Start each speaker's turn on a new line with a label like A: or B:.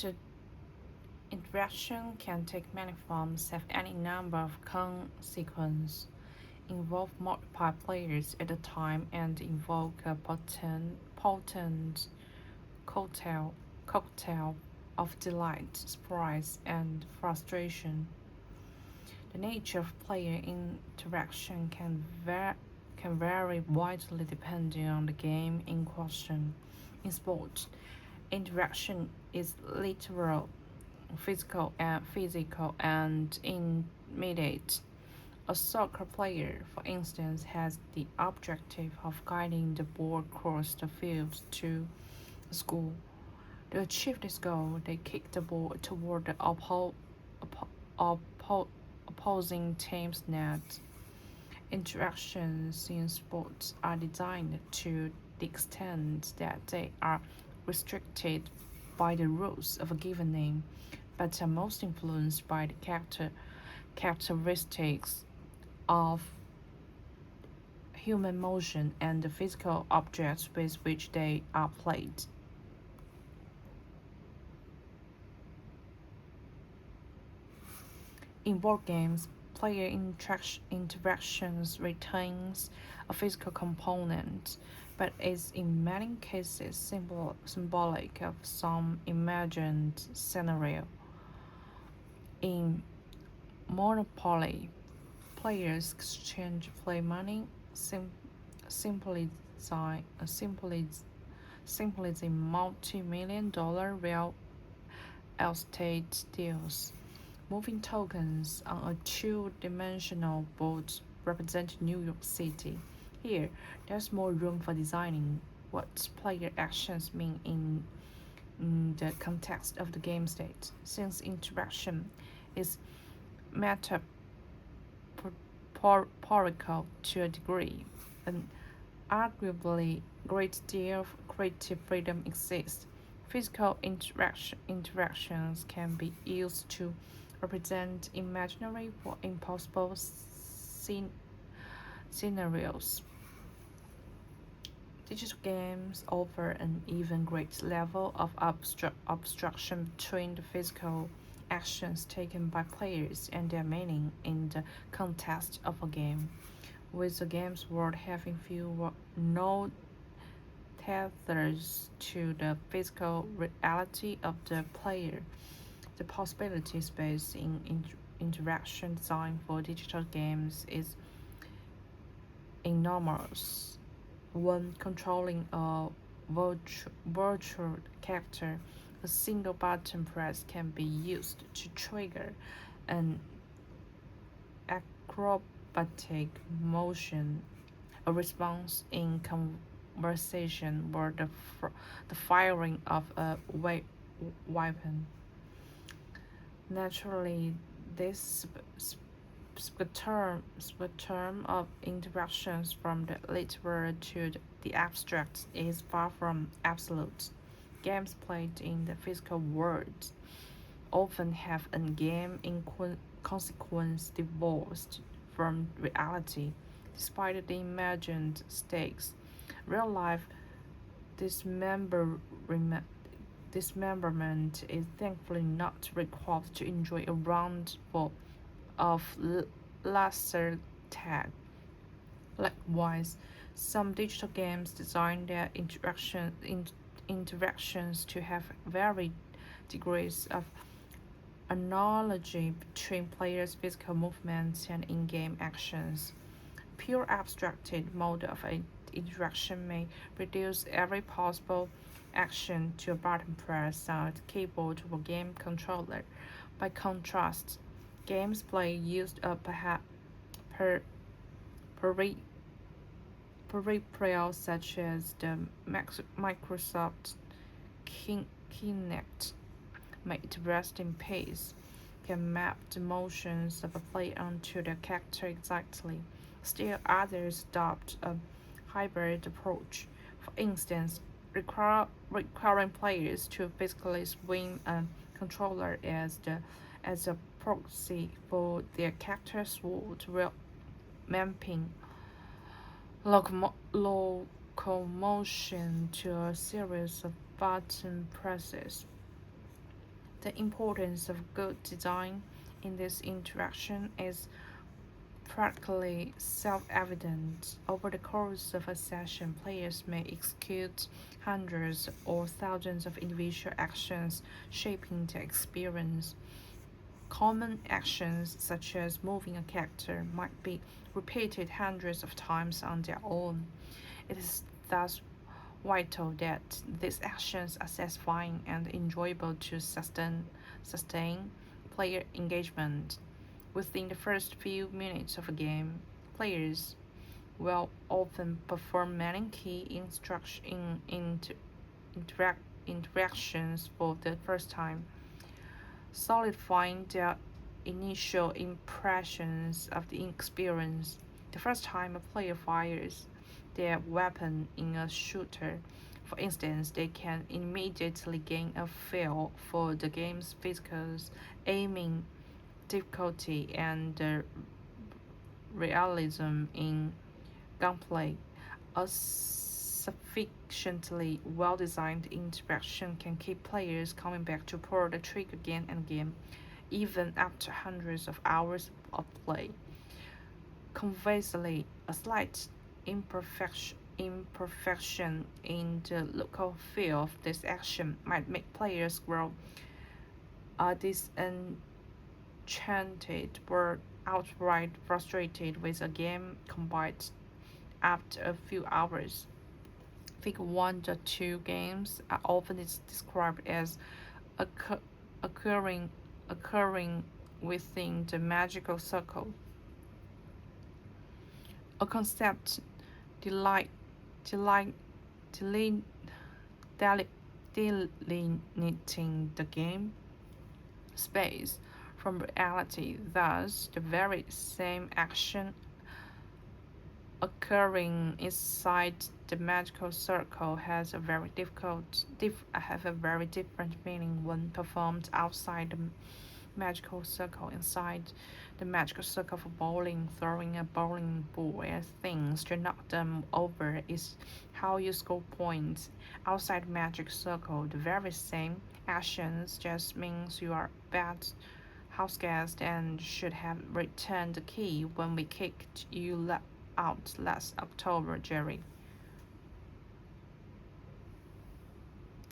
A: The interaction can take many forms, have any number of consequences, involve multiple players at a time, and invoke a potent cocktail of delight, surprise, and frustration. The nature of player interaction can vary widely depending on the game in question. In sport, interaction is literal, physical and immediate. A soccer player, for instance, has the objective of guiding the ball across the field to score. To achieve this goal, they kick the ball toward the opposing team's net. Interactions in sports are designed to the extent that they are restricted by the rules of a given name, but are most influenced by the characteristics of human motion and the physical objects with which they are played. In board games, player interactions retains a physical component, but is in many cases symbolic of some imagined scenario. In Monopoly, players exchange play money, simply simply the multi-million-dollar real estate deals. Moving tokens on a two-dimensional board represent New York City. Here, there's more room for designing what player actions mean in the context of the game state, since interaction is metaphorical to a degree, and arguably great deal of creative freedom exists. Physical interactions can be used to represent imaginary or impossible scenarios. Digital games offer an even greater level of abstraction between the physical actions taken by players and their meaning in the context of a game, with the game's world having few or no tethers to the physical reality of the player. The possibility space in interaction design for digital games is enormous. When controlling a virtual character, a single button press can be used to trigger an acrobatic motion, a response in conversation, or the firing of a weapon. Naturally, this spectrum of interactions from the literal to the abstract is far from absolute. Games played in the physical world often have a game in consequence divorced from reality, despite the imagined stakes. Real life dismemberment dismemberment is thankfully not required to enjoy a round of laser tag. Likewise, some digital games design their interactions to have varied degrees of analogy between players' physical movements and in-game actions. Pure abstracted mode of interaction may reduce every possible action to a button press on the keyboard or game controller. By contrast, games play used a per peripheral such as the Microsoft Kinect, made to rest in peace, can map the motions of a player onto the character exactly. Still, others adopt a hybrid approach. For instance, requiring players to physically swing a controller as a proxy for their character's sword while mapping locomotion to a series of button presses. The importance of good design in this interaction is practically self-evident. Over the course of a session, players may execute hundreds or thousands of individual actions, shaping the experience. Common actions such as moving a character might be repeated hundreds of times on their own. It is thus vital that these actions are satisfying and enjoyable to sustain player engagement. Within the first few minutes of a game, players will often perform many key interactions for the first time, solidifying their initial impressions of the experience. The first time a player fires their weapon in a shooter, for instance, they can immediately gain a feel for the game's physicals, aiming difficulty, and the realism in gunplay. A sufficiently well designed interaction can keep players coming back to pull the trigger again and again, even after hundreds of hours of play. Conversely, a slight imperfection in the local feel of this action might make players grow disenchanted or outright frustrated with a game combined after a few hours. Figure 1 to 2 games are often described as occur- occurring occurring within the magical circle, a concept delight, delight, deline- delineating the game space from reality. Thus, the very same action occurring inside the magical circle has a very different meaning when performed outside the magical circle. Inside the magical circle for bowling, throwing a bowling ball at things to knock them over is how you score points. Outside magic circle, the very same actions just means you are bad house guest and should have returned the key when we kicked you out last October, Jerry.